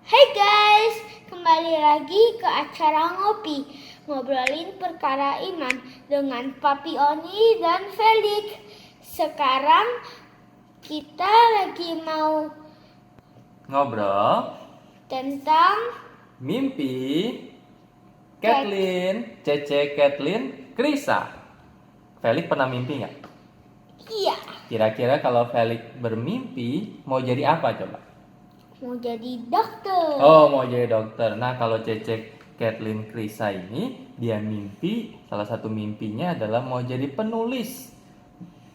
Hai guys, kembali lagi ke acara ngopi, ngobrolin perkara iman dengan Papi Oni dan Felix. Sekarang kita lagi mau Ngobrol tentang mimpi Kathleen, Cece Kathleen, Krisa. Felix pernah mimpi nggak? iya, Kira-kira kalau Felix bermimpi mau jadi apa coba? mau jadi dokter. Oh, mau jadi dokter. Nah, kalau Cece Kathleen Krisa ini dia mimpi, salah satu mimpinya adalah mau jadi penulis.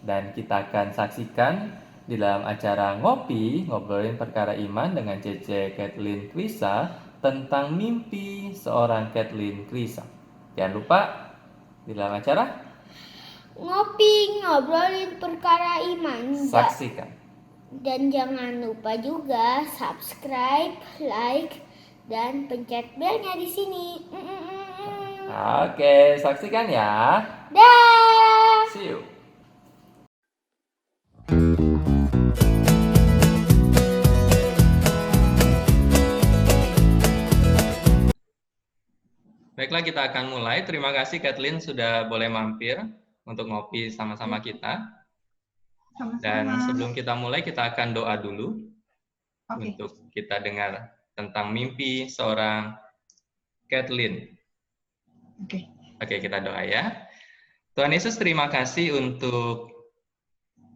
Dan kita akan saksikan di dalam acara ngopi, ngobrolin perkara iman dengan Cece Kathleen Krisa tentang mimpi seorang Kathleen Krisa. Jangan lupa di dalam acara Ngopi, ngobrolin perkara iman. saksikan. Dan jangan lupa juga subscribe, like, dan pencet belnya di sini. Oke, saksikan ya. Dah. See you. Baiklah, kita akan mulai. Terima kasih Kathleen sudah boleh mampir untuk ngopi sama-sama kita. Dan sebelum kita mulai, kita akan doa dulu untuk kita dengar tentang mimpi seorang Kathleen. Oke, kita doa ya. Tuhan Yesus, terima kasih untuk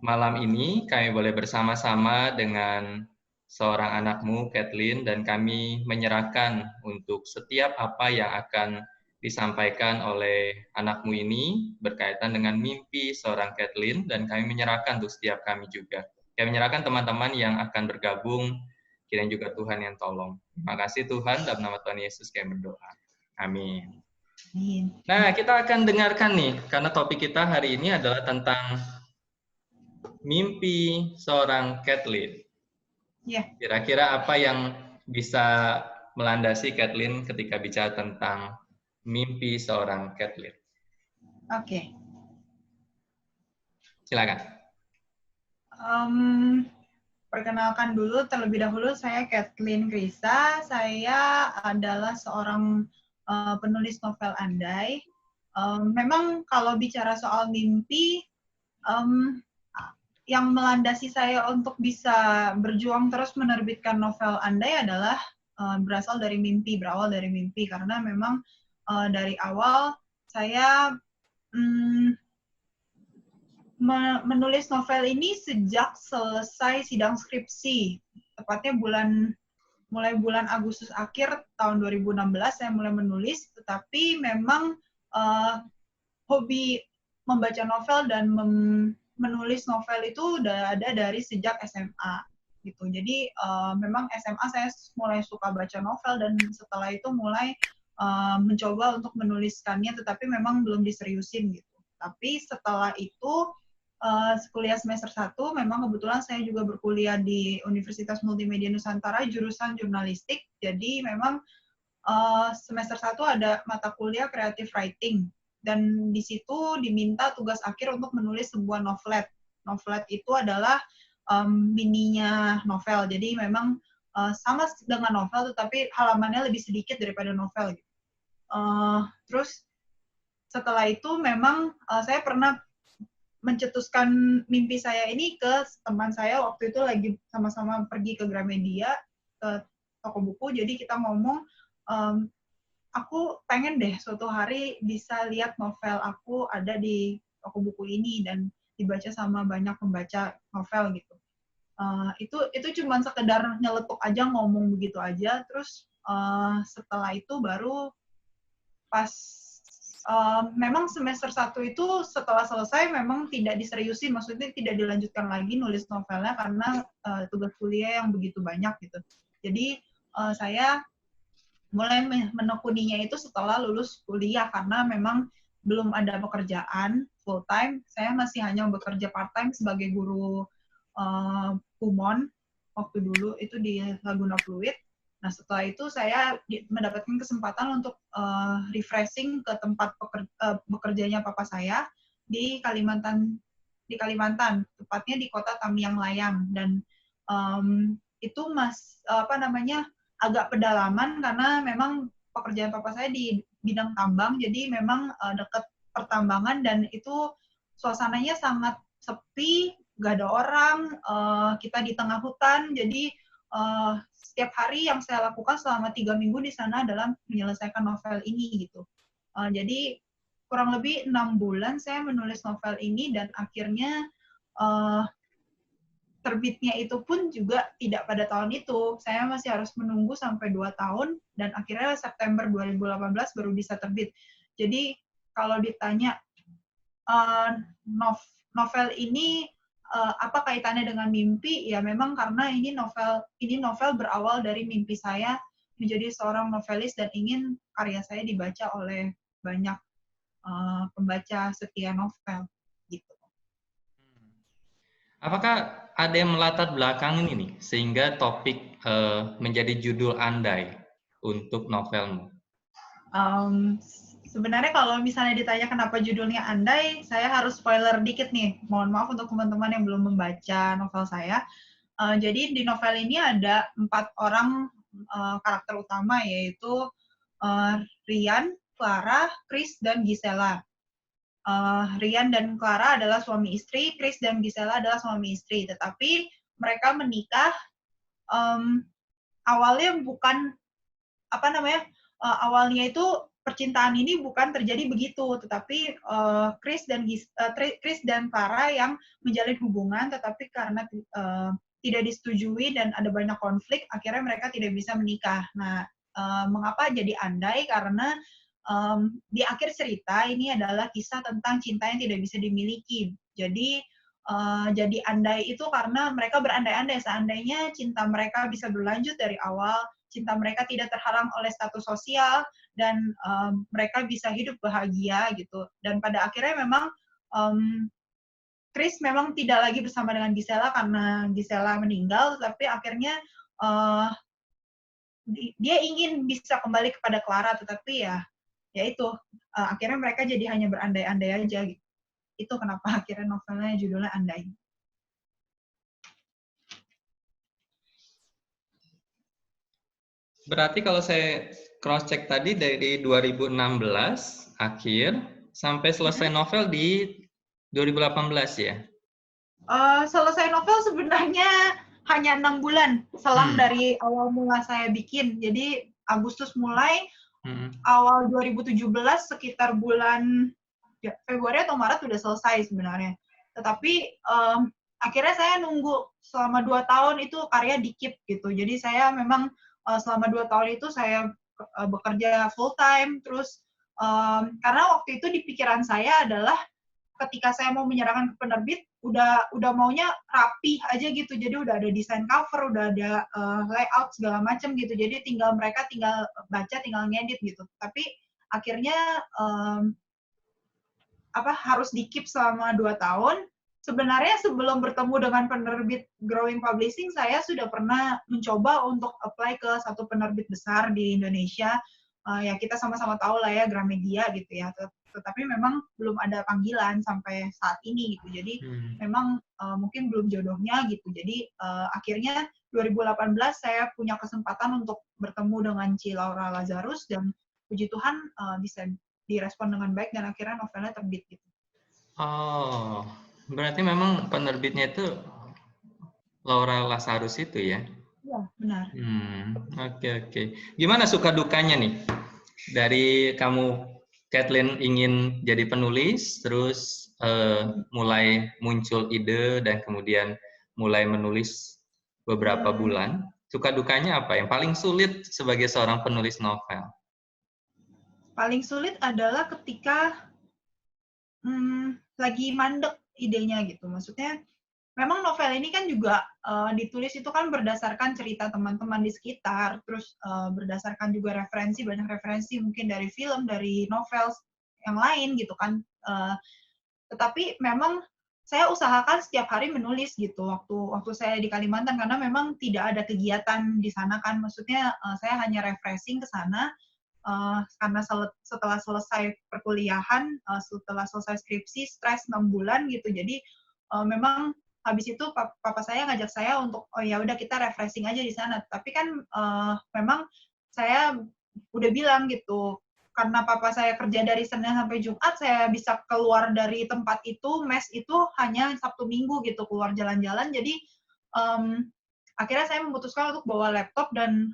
malam ini kami boleh bersama-sama dengan seorang anakmu, Kathleen, dan kami menyerahkan untuk setiap apa yang akan disampaikan oleh anakmu ini berkaitan dengan mimpi seorang Kathleen, dan kami menyerahkan untuk setiap kami juga. Kami menyerahkan teman-teman yang akan bergabung, kiranya juga Tuhan yang tolong. Terima kasih Tuhan, dalam nama Tuhan Yesus kami berdoa. Amin. Nah, kita akan dengarkan nih, karena topik kita hari ini adalah tentang mimpi seorang Kathleen. Kira-kira apa yang bisa melandasi Kathleen ketika bicara tentang mimpi seorang Kathleen? Oke. Silakan. Perkenalkan dulu, terlebih dahulu saya Kathleen Krisa. Saya adalah seorang penulis novel andai. Memang kalau bicara soal mimpi, yang melandasi saya untuk bisa berjuang terus menerbitkan novel andai adalah berawal dari mimpi. Karena memang dari awal saya menulis novel ini sejak selesai sidang skripsi, tepatnya mulai bulan Agustus akhir tahun 2016 saya mulai menulis, tetapi memang hobi membaca novel dan menulis novel itu udah ada dari sejak SMA gitu. Jadi memang SMA saya mulai suka baca novel dan setelah itu mulai mencoba untuk menuliskannya, tetapi memang belum diseriusin gitu. Tapi setelah itu kuliah semester 1, memang kebetulan saya juga berkuliah di Universitas Multimedia Nusantara, jurusan jurnalistik. Jadi memang semester 1 ada mata kuliah creative writing. Dan di situ diminta tugas akhir untuk menulis sebuah novelet. Novelet itu adalah mininya novel. Jadi memang sama dengan novel, tetapi halamannya lebih sedikit daripada novel. Terus setelah itu memang saya pernah mencetuskan mimpi saya ini ke teman saya waktu itu lagi sama-sama pergi ke Gramedia, ke toko buku. Jadi kita ngomong, aku pengen deh suatu hari bisa lihat novel aku ada di toko buku ini dan dibaca sama banyak pembaca novel gitu. Itu cuma sekedar nyeletuk aja, ngomong begitu aja. Terus setelah itu baru pas memang semester 1 itu setelah selesai memang tidak diseriusin, maksudnya tidak dilanjutkan lagi nulis novelnya karena tugas kuliah yang begitu banyak gitu. Jadi saya mulai menekuninya itu setelah lulus kuliah karena memang belum ada pekerjaan full time. Saya masih hanya bekerja part time sebagai guru Kumon waktu dulu itu di Laguna Fluid. Nah, setelah itu saya mendapatkan kesempatan untuk refreshing ke tempat bekerjanya papa saya di Kalimantan, tepatnya di kota Tamiang Layang. Dan itu agak pedalaman karena memang pekerjaan papa saya di bidang tambang, jadi memang dekat pertambangan dan itu suasananya sangat sepi, gak ada orang, kita di tengah hutan, jadi setiap hari yang saya lakukan selama 3 minggu di sana adalah menyelesaikan novel ini gitu. Jadi kurang lebih 6 bulan saya menulis novel ini dan akhirnya terbitnya itu pun juga tidak pada tahun itu. Saya masih harus menunggu sampai 2 tahun dan akhirnya September 2018 baru bisa terbit. Jadi kalau ditanya novel ini apa kaitannya dengan mimpi? Ya memang karena ini novel berawal dari mimpi saya menjadi seorang novelis dan ingin karya saya dibaca oleh banyak pembaca setia novel gitu. Apakah ada yang melatar belakang ini nih sehingga topik menjadi judul andai untuk novelmu? Sebenarnya kalau misalnya ditanya kenapa judulnya Andai, saya harus spoiler dikit nih. Mohon maaf untuk teman-teman yang belum membaca novel saya. Jadi di novel ini ada 4 orang karakter utama, yaitu Rian, Clara, Chris, dan Gisela. Rian dan Clara adalah suami istri, Chris dan Gisela adalah suami istri. Tetapi mereka menikah awalnya bukan awalnya itu percintaan ini bukan terjadi begitu, tetapi Chris dan Clara yang menjalin hubungan, tetapi karena tidak disetujui dan ada banyak konflik, akhirnya mereka tidak bisa menikah. Nah, mengapa jadi andai? Karena di akhir cerita ini adalah kisah tentang cinta yang tidak bisa dimiliki. Jadi jadi andai itu karena mereka berandai-andai seandainya cinta mereka bisa berlanjut dari awal, cinta mereka tidak terhalang oleh status sosial dan mereka bisa hidup bahagia gitu. Dan pada akhirnya memang Chris memang tidak lagi bersama dengan Gisela karena Gisela meninggal, tapi akhirnya dia ingin bisa kembali kepada Clara, tetapi ya itu akhirnya mereka jadi hanya berandai-andai aja gitu. Itu kenapa akhirnya novelnya judulnya Andai. Berarti kalau saya cross check tadi dari 2016 akhir sampai selesai novel di 2018 ya? Selesai novel sebenarnya hanya 6 bulan selang dari awal mula saya bikin. Jadi Agustus mulai, awal 2017 sekitar bulan Februari atau Maret udah selesai sebenarnya. Tetapi akhirnya saya nunggu selama 2 tahun itu karya dikit gitu. Jadi saya memang selama 2 tahun itu saya bekerja full time. Terus karena waktu itu di pikiran saya adalah ketika saya mau menyerahkan ke penerbit, udah maunya rapi aja gitu. Jadi udah ada desain cover, udah ada layout segala macam gitu. Jadi mereka tinggal baca, tinggal ngedit gitu. Tapi akhirnya harus di-keep selama 2 tahun. Sebenarnya sebelum bertemu dengan penerbit Growing Publishing, saya sudah pernah mencoba untuk apply ke satu penerbit besar di Indonesia. Ya kita sama-sama tahu lah ya, Gramedia gitu ya. Tetapi memang belum ada panggilan sampai saat ini gitu. Jadi memang mungkin belum jodohnya gitu. Jadi akhirnya 2018 saya punya kesempatan untuk bertemu dengan Ci Laura Lazarus dan puji Tuhan bisa direspon dengan baik dan akhirnya novelnya terbit gitu. Oh, berarti memang penerbitnya itu Laura Lazarus itu ya? Iya, benar. Oke. Gimana suka dukanya nih? Dari kamu, Kathleen, ingin jadi penulis, terus mulai muncul ide, dan kemudian mulai menulis beberapa bulan. Suka dukanya apa? Yang paling sulit sebagai seorang penulis novel? Paling sulit adalah ketika lagi mandek idenya gitu. Maksudnya, memang novel ini kan juga ditulis itu kan berdasarkan cerita teman-teman di sekitar, terus berdasarkan juga banyak referensi mungkin dari film, dari novel yang lain gitu kan. Tetapi memang saya usahakan setiap hari menulis gitu waktu saya di Kalimantan karena memang tidak ada kegiatan di sana kan. Maksudnya saya hanya refreshing ke sana karena setelah selesai perkuliahan, setelah selesai skripsi, stres 6 bulan gitu. Jadi memang habis itu papa saya ngajak saya untuk oh ya udah kita refreshing aja di sana. Tapi kan memang saya udah bilang gitu, karena papa saya kerja dari Senin sampai Jumat, saya bisa keluar dari tempat itu, mes itu hanya Sabtu Minggu gitu, keluar jalan-jalan. Jadi akhirnya saya memutuskan untuk bawa laptop dan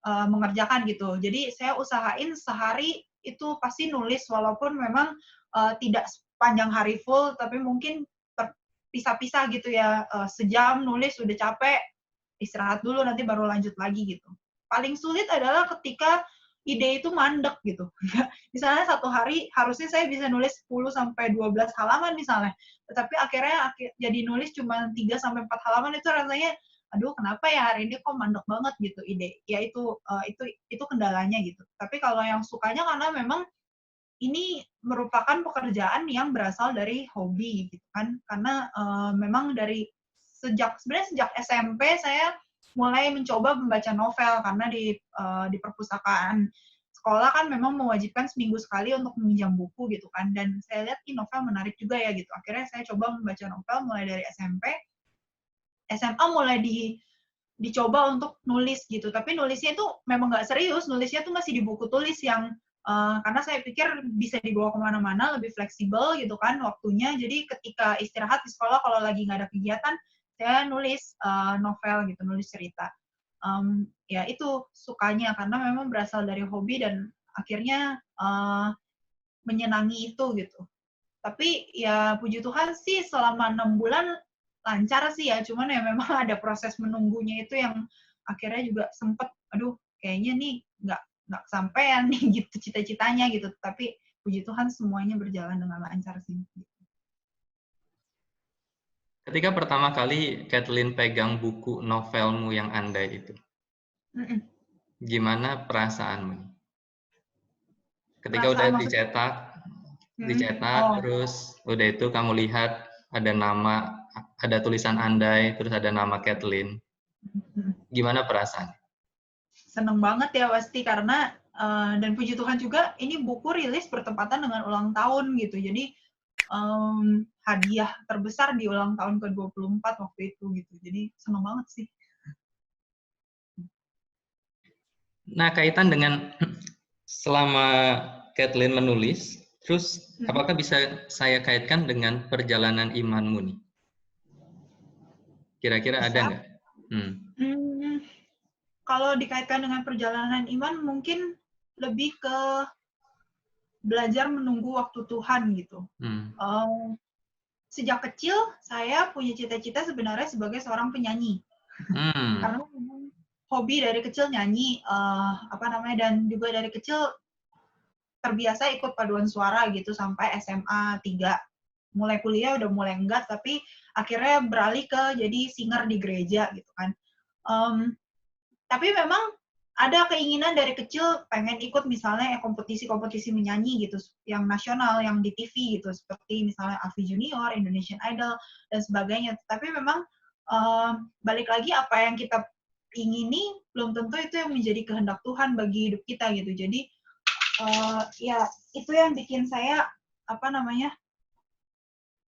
mengerjakan gitu. Jadi saya usahain sehari itu pasti nulis, walaupun memang tidak sepanjang hari full, tapi mungkin terpisah-pisah gitu ya, sejam nulis udah capek, istirahat dulu nanti baru lanjut lagi gitu. Paling sulit adalah ketika ide itu mandek gitu. Misalnya satu hari harusnya saya bisa nulis 10-12 halaman misalnya, tetapi akhirnya jadi nulis cuma 3-4 halaman, itu rasanya aduh kenapa ya hari ini kok mandek banget gitu ide. Ya itu kendalanya gitu. Tapi kalau yang sukanya karena memang ini merupakan pekerjaan yang berasal dari hobi gitu kan. Karena memang dari sejak SMP saya mulai mencoba membaca novel, karena di perpustakaan sekolah kan memang mewajibkan seminggu sekali untuk meminjam buku gitu kan, dan saya lihat ini novel menarik juga ya gitu. Akhirnya saya coba membaca novel mulai dari SMP. SMA mulai dicoba untuk nulis gitu, tapi nulisnya itu memang nggak serius, nulisnya tuh masih di buku tulis yang karena saya pikir bisa dibawa kemana-mana, lebih fleksibel gitu kan waktunya. Jadi ketika istirahat di sekolah kalau lagi nggak ada kegiatan, saya nulis novel gitu, nulis cerita. Ya itu sukanya karena memang berasal dari hobi dan akhirnya menyenangi itu gitu. Tapi ya puji Tuhan sih selama 6 bulan lancar sih ya, cuman ya memang ada proses menunggunya itu yang akhirnya juga sempet, aduh kayaknya nih nggak kesampean nih gitu cita-citanya gitu. Tapi puji Tuhan semuanya berjalan dengan lancar sih. Ketika pertama kali Kathleen pegang buku novelmu yang andai itu, gimana perasaanmu? Ketika udah dicetak, terus udah itu kamu lihat ada nama, ada tulisan andai, terus ada nama Kathleen. Gimana perasaan? Seneng banget ya pasti, karena dan puji Tuhan juga ini buku rilis bertepatan dengan ulang tahun gitu. Jadi hadiah terbesar di ulang tahun ke-24 waktu itu gitu. Jadi seneng banget sih. Nah, kaitan dengan selama Kathleen menulis, terus apakah bisa saya kaitkan dengan perjalanan imanmu nih? Kira-kira ada nggak? Kalau dikaitkan dengan perjalanan iman, mungkin lebih ke belajar menunggu waktu Tuhan gitu. Sejak kecil saya punya cita-cita sebenarnya sebagai seorang penyanyi. Karena hobi dari kecil nyanyi, dan juga dari kecil terbiasa ikut paduan suara gitu sampai SMA 3. Mulai kuliah udah mulai enggak, tapi akhirnya beralih ke jadi singer di gereja gitu kan. Tapi memang ada keinginan dari kecil pengen ikut misalnya kompetisi-kompetisi menyanyi gitu, yang nasional, yang di TV gitu, seperti misalnya AVI Junior, Indonesian Idol, dan sebagainya. Tapi memang balik lagi apa yang kita ingini belum tentu itu yang menjadi kehendak Tuhan bagi hidup kita gitu. Jadi ya itu yang bikin saya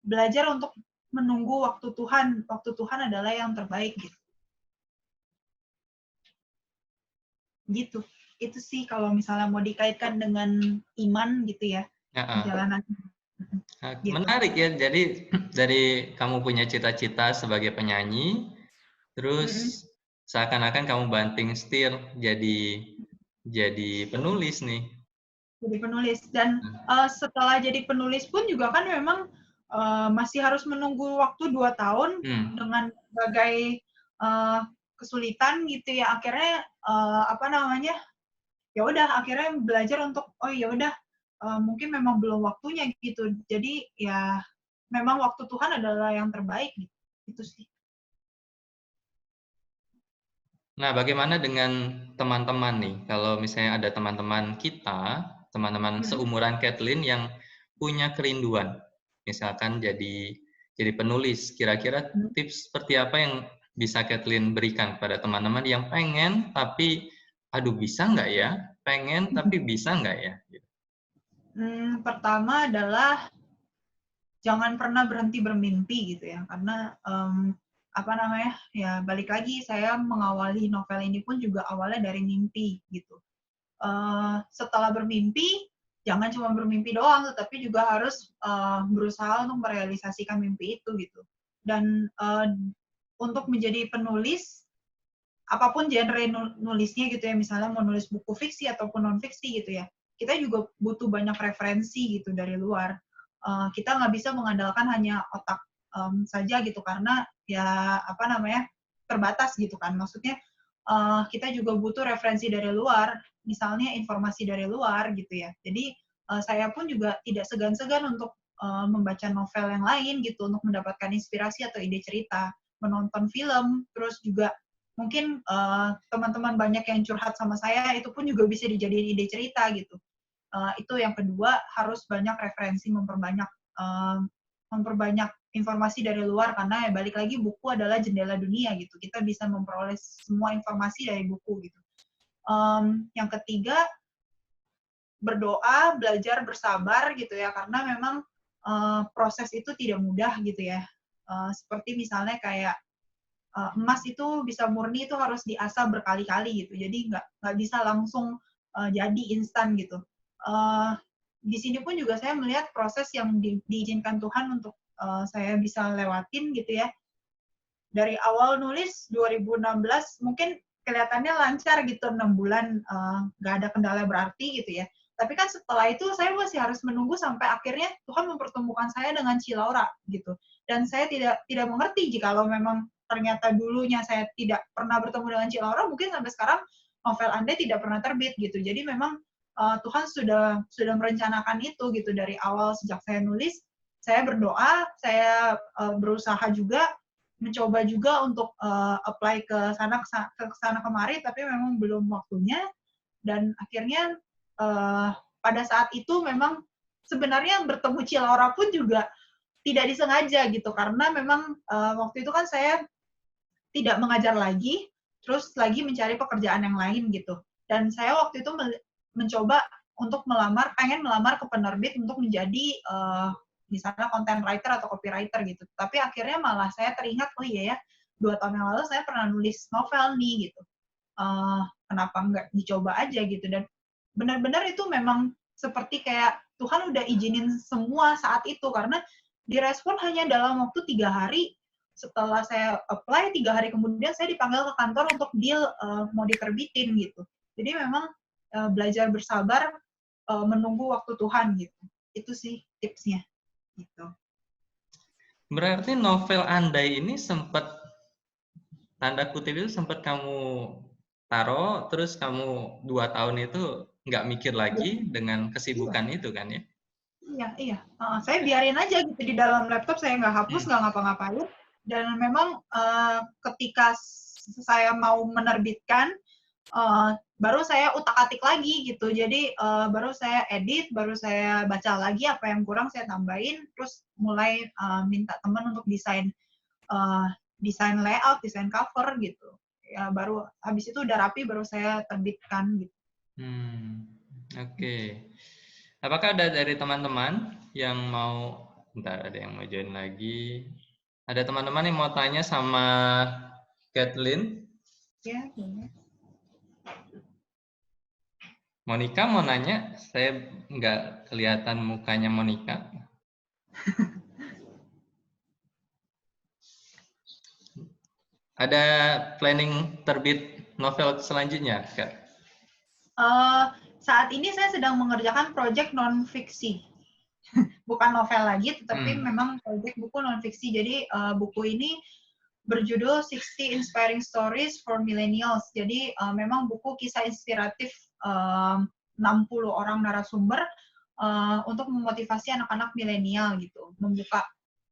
belajar untuk menunggu waktu Tuhan. Waktu Tuhan adalah yang terbaik gitu. Gitu. Itu sih kalau misalnya mau dikaitkan dengan iman gitu ya. Perjalanan. Gitu. Menarik ya. Jadi dari kamu punya cita-cita sebagai penyanyi, terus seakan-akan kamu banting setir jadi penulis nih. Jadi penulis, dan setelah jadi penulis pun juga kan memang masih harus menunggu waktu 2 tahun dengan berbagai kesulitan gitu ya. Akhirnya ya udah akhirnya belajar untuk mungkin memang belum waktunya gitu. Jadi ya memang waktu Tuhan adalah yang terbaik gitu. Itu sih. Nah, bagaimana dengan teman-teman nih? Kalau misalnya ada teman-teman kita, teman-teman seumuran Kathleen yang punya kerinduan, misalkan jadi penulis, kira-kira tips seperti apa yang bisa Kathleen berikan kepada teman-teman yang pengen tapi aduh bisa nggak ya? Pengen tapi bisa nggak ya? Pertama adalah jangan pernah berhenti bermimpi gitu ya, karena apa namanya ya, balik lagi saya mengawali novel ini pun juga awalnya dari mimpi gitu. Setelah bermimpi, jangan cuma bermimpi doang, tetapi juga harus berusaha untuk merealisasikan mimpi itu gitu. Dan untuk menjadi penulis, apapun genre nulisnya gitu ya, misalnya mau nulis buku fiksi ataupun non fiksi gitu ya, kita juga butuh banyak referensi gitu dari luar. Kita nggak bisa mengandalkan hanya otak saja gitu, karena ya apa namanya terbatas gitu kan. Maksudnya kita juga butuh referensi dari luar, misalnya informasi dari luar gitu ya. Jadi saya pun juga tidak segan-segan untuk membaca novel yang lain gitu untuk mendapatkan inspirasi atau ide cerita, menonton film, terus juga mungkin teman-teman banyak yang curhat sama saya, itu pun juga bisa dijadiin ide cerita gitu. Itu yang kedua, harus banyak referensi, memperbanyak informasi dari luar, karena ya balik lagi buku adalah jendela dunia gitu. Kita bisa memperoleh semua informasi dari buku gitu. Yang ketiga, berdoa, belajar, bersabar gitu ya, karena memang proses itu tidak mudah gitu ya. Seperti misalnya kayak emas itu bisa murni itu harus diasah berkali-kali gitu. Jadi nggak bisa langsung jadi instan gitu. Di sini pun juga saya melihat proses yang diizinkan Tuhan untuk saya bisa lewatin gitu ya. Dari awal nulis 2016 mungkin kelihatannya lancar gitu, 6 bulan nggak ada kendala berarti gitu ya. Tapi kan setelah itu saya masih harus menunggu sampai akhirnya Tuhan mempertemukan saya dengan Cilaura gitu. Dan saya tidak mengerti jikalau memang ternyata dulunya saya tidak pernah bertemu dengan Cilaura, mungkin sampai sekarang novel Anda tidak pernah terbit gitu. Jadi memang Tuhan sudah merencanakan itu gitu dari awal. Sejak saya nulis, saya berdoa, saya berusaha juga, mencoba juga untuk apply ke sana kemari, tapi memang belum waktunya. Dan akhirnya pada saat itu memang sebenarnya bertemu Cilaura pun juga tidak disengaja gitu, karena memang waktu itu kan saya tidak mengajar lagi, terus lagi mencari pekerjaan yang lain gitu. Dan saya waktu itu mencoba untuk pengen melamar ke penerbit untuk menjadi misalnya content writer atau copywriter gitu. Tapi akhirnya malah saya teringat, oh iya ya, 2 tahun yang lalu saya pernah nulis novel nih gitu. Kenapa nggak dicoba aja gitu. Dan benar-benar itu memang seperti kayak Tuhan udah izinin semua saat itu, karena direspon hanya dalam waktu 3 hari. Setelah saya apply, 3 hari kemudian saya dipanggil ke kantor untuk deal mau diterbitin gitu. Jadi memang belajar bersabar, menunggu waktu Tuhan gitu. Itu sih tipsnya. Gitu. Berarti novel Andai ini sempat, tanda kutip itu sempat kamu taruh, terus kamu 2 tahun itu nggak mikir lagi dengan kesibukan itu kan ya? Iya. Saya biarin aja gitu di dalam laptop, saya nggak hapus, nggak ngapa-ngapain. Dan memang ketika saya mau menerbitkan, baru saya utak-atik lagi gitu. Jadi baru saya edit, baru saya baca lagi apa yang kurang saya tambahin, terus mulai minta teman untuk desain layout, desain cover gitu. Ya baru habis itu udah rapi baru saya terbitkan gitu. Oke. Apakah ada dari teman-teman yang mau, bentar, ada yang mau join lagi? Ada teman-teman yang mau tanya sama Kathleen? Ya, boleh. Monica mau nanya, saya nggak kelihatan mukanya Monica. Ada planning terbit novel selanjutnya, Kak? Saat ini saya sedang mengerjakan proyek non-fiksi. Bukan novel lagi, tetapi memang proyek buku non-fiksi. Jadi buku ini berjudul 60 Inspiring Stories for Millennials. Jadi memang buku kisah inspiratif 60 orang narasumber untuk memotivasi anak-anak milenial gitu. Membuka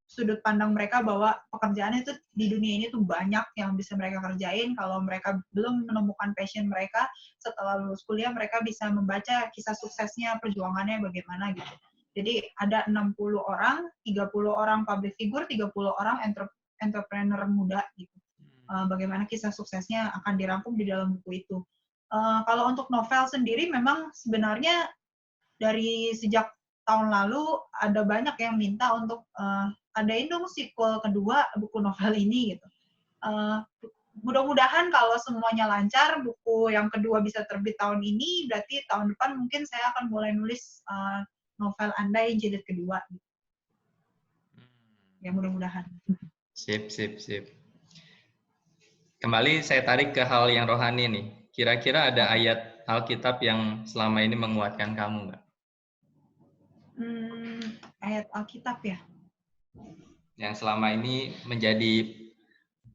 sudut pandang mereka bahwa pekerjaan itu di dunia ini tuh banyak yang bisa mereka kerjain. Kalau mereka belum menemukan passion mereka, setelah lulus kuliah mereka bisa membaca kisah suksesnya, perjuangannya bagaimana gitu. Jadi ada 60 orang, 30 orang public figure, 30 orang entrepreneur muda gitu. Bagaimana kisah suksesnya akan dirangkum di dalam buku itu. Kalau untuk novel sendiri memang sebenarnya dari sejak tahun lalu ada banyak yang minta untuk adain dong sequel kedua buku novel ini gitu. Mudah-mudahan kalau semuanya lancar, buku yang kedua bisa terbit tahun ini, berarti tahun depan mungkin saya akan mulai nulis novel Andai jilid kedua. Ya mudah-mudahan. Sip. Kembali saya tarik ke hal yang rohani nih. Kira-kira ada ayat Alkitab yang selama ini menguatkan kamu nggak? Ayat Alkitab ya? Yang selama ini menjadi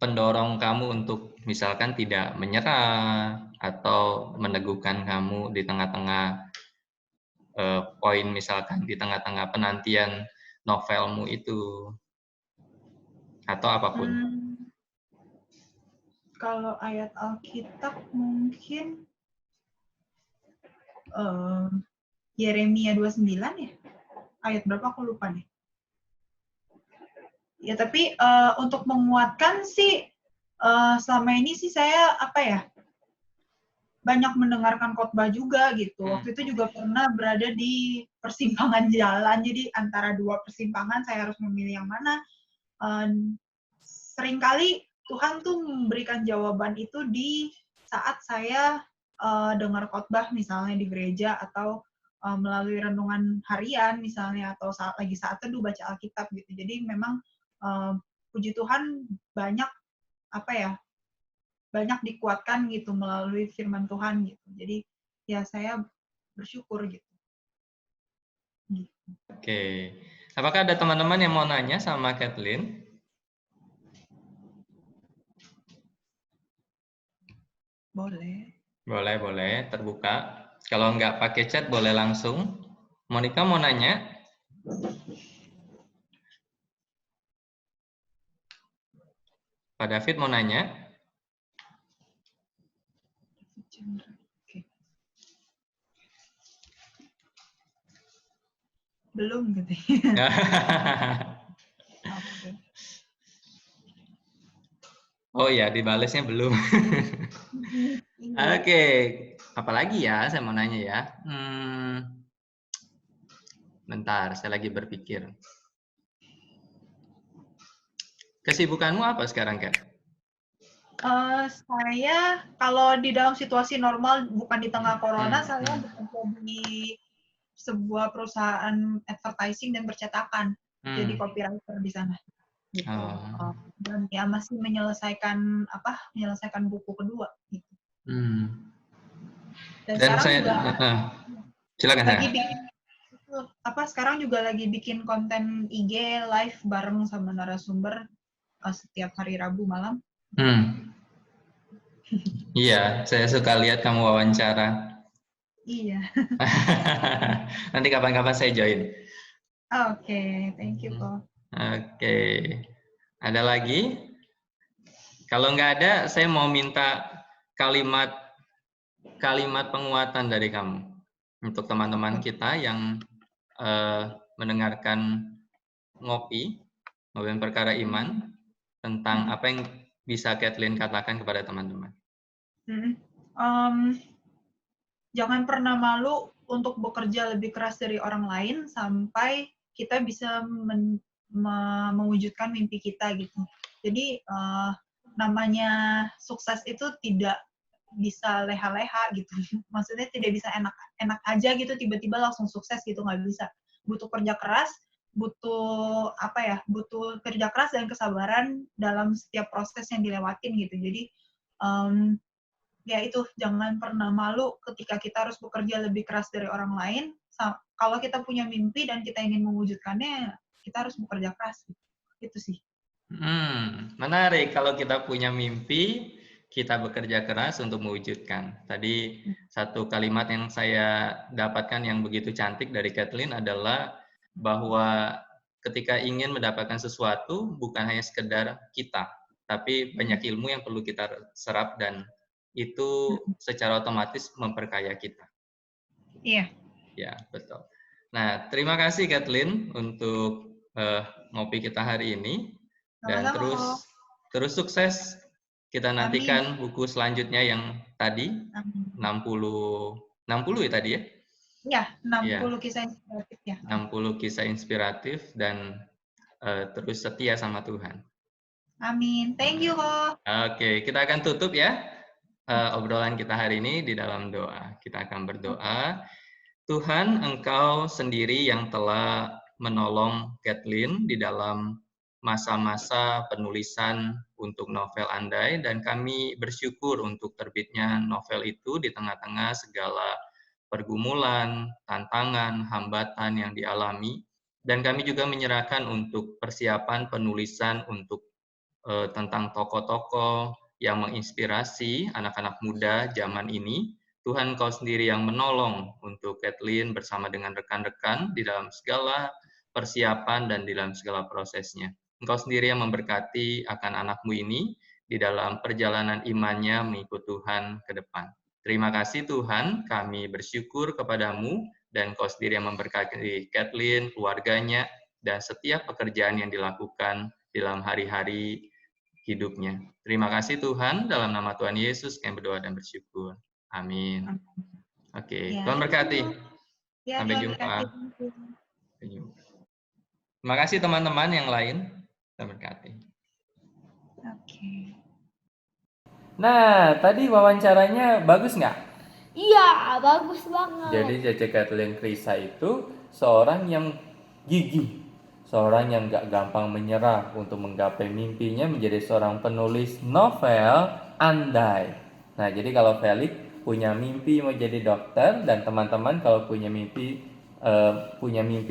pendorong kamu untuk misalkan tidak menyerah atau meneguhkan kamu di tengah-tengah poin, misalkan di tengah-tengah penantian novelmu itu, atau apapun. Kalau ayat Alkitab mungkin Yeremia 29 ya? Ayat berapa aku lupa nih. Ya tapi untuk menguatkan sih selama ini sih saya banyak mendengarkan khotbah juga gitu. Waktu itu juga pernah berada di persimpangan jalan, jadi antara dua persimpangan saya harus memilih yang mana. Seringkali Tuhan tuh memberikan jawaban itu di saat saya dengar khotbah misalnya di gereja atau melalui renungan harian misalnya, atau saat teduh baca Alkitab gitu. Jadi memang puji Tuhan banyak banyak dikuatkan gitu melalui firman Tuhan gitu. Jadi ya saya bersyukur gitu. Oke. Apakah ada teman-teman yang mau nanya sama Kathleen? Boleh, terbuka. Kalau nggak pakai chat boleh langsung. Monica mau nanya? Pak David mau nanya? Belum gitu. Oh ya, dibalesnya belum. Oke, apalagi ya saya mau nanya ya. Bentar, saya lagi berpikir. Kesibukanmu apa sekarang, Kak? Saya kalau di dalam situasi normal, bukan di tengah corona, saya bekerja di sebuah perusahaan advertising dan percetakan. Jadi copywriter di sana. Gitu. Dan ya masih menyelesaikan buku kedua gitu. Dan sekarang saya juga silakan lagi sekarang juga lagi bikin konten IG live bareng sama narasumber setiap hari Rabu malam. Iya, saya suka lihat kamu wawancara. Iya. Nanti kapan-kapan saya join. Oke, thank you Ko. Oke. Ada lagi? Kalau nggak ada, saya mau minta kalimat penguatan dari kamu untuk teman-teman kita yang mendengarkan ngopi perkara iman, tentang apa yang bisa Kathleen katakan kepada teman-teman. Jangan pernah malu untuk bekerja lebih keras dari orang lain sampai kita bisa mewujudkan mimpi kita gitu. Jadi namanya sukses itu tidak bisa leha-leha gitu. Maksudnya tidak bisa enak aja gitu tiba-tiba langsung sukses gitu, nggak bisa. Butuh kerja keras, butuh kerja keras dan kesabaran dalam setiap proses yang dilewatin gitu. Jadi ya itu, jangan pernah malu ketika kita harus bekerja lebih keras dari orang lain. Kalau kita punya mimpi dan kita ingin mewujudkannya, kita harus bekerja keras. Itu sih. Menarik. Kalau kita punya mimpi, kita bekerja keras untuk mewujudkan. Tadi satu kalimat yang saya dapatkan yang begitu cantik dari Kathleen adalah bahwa ketika ingin mendapatkan sesuatu, bukan hanya sekedar kita, tapi banyak ilmu yang perlu kita serap dan itu secara otomatis memperkaya kita. Iya. Ya, betul. Nah, terima kasih Kathleen untuk ngopi kita hari ini. Dan terus sukses. Kita nantikan buku selanjutnya yang tadi, 60 ya tadi ya? Ya, 60 Iya. kisah inspiratif ya. 60 kisah inspiratif dan terus setia sama Tuhan. Amin. Thank you kok. Oke, kita akan tutup ya obrolan kita hari ini di dalam doa. Kita akan berdoa. Tuhan, Engkau sendiri yang telah menolong Kathleen di dalam masa-masa penulisan untuk novel Andai, dan kami bersyukur untuk terbitnya novel itu di tengah-tengah segala pergumulan, tantangan, hambatan yang dialami, dan kami juga menyerahkan untuk persiapan penulisan untuk tentang tokoh-tokoh yang menginspirasi anak-anak muda zaman ini. Tuhan, Kau sendiri yang menolong untuk Kathleen bersama dengan rekan-rekan di dalam segala persiapan dan di dalam segala prosesnya. Engkau sendiri yang memberkati akan anakmu ini di dalam perjalanan imannya mengikut Tuhan ke depan. Terima kasih Tuhan, kami bersyukur kepadamu dan Kau sendiri yang memberkati Kathleen, keluarganya, dan setiap pekerjaan yang dilakukan dalam hari-hari hidupnya. Terima kasih Tuhan, dalam nama Tuhan Yesus kami berdoa dan bersyukur. Amin. Oke, Ya, Tuhan berkati. Ya, Sampai Tuhan jumpa. berkati. Sampai jumpa. Terima kasih teman-teman yang lain. Tuhan berkati. Oke. Nah, tadi wawancaranya bagus nggak? Iya, bagus banget. Jadi Cece Kathleen Krisa itu seorang yang gigih, seorang yang gak gampang menyerah untuk menggapai mimpinya menjadi seorang penulis novel Andai. Nah, jadi kalau Felix punya mimpi mau jadi dokter, dan teman-teman kalau punya mimpi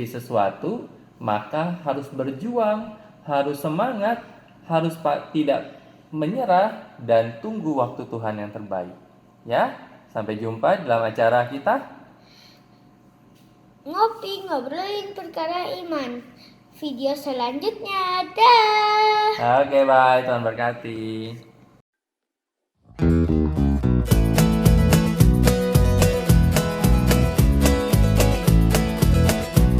sesuatu, maka harus berjuang, harus semangat, harus tidak menyerah, dan tunggu waktu Tuhan yang terbaik. Ya, sampai jumpa dalam acara kita. Ngopi ngobrolin perkara iman. Video selanjutnya. Dah. Oke, bye. Tuhan berkati.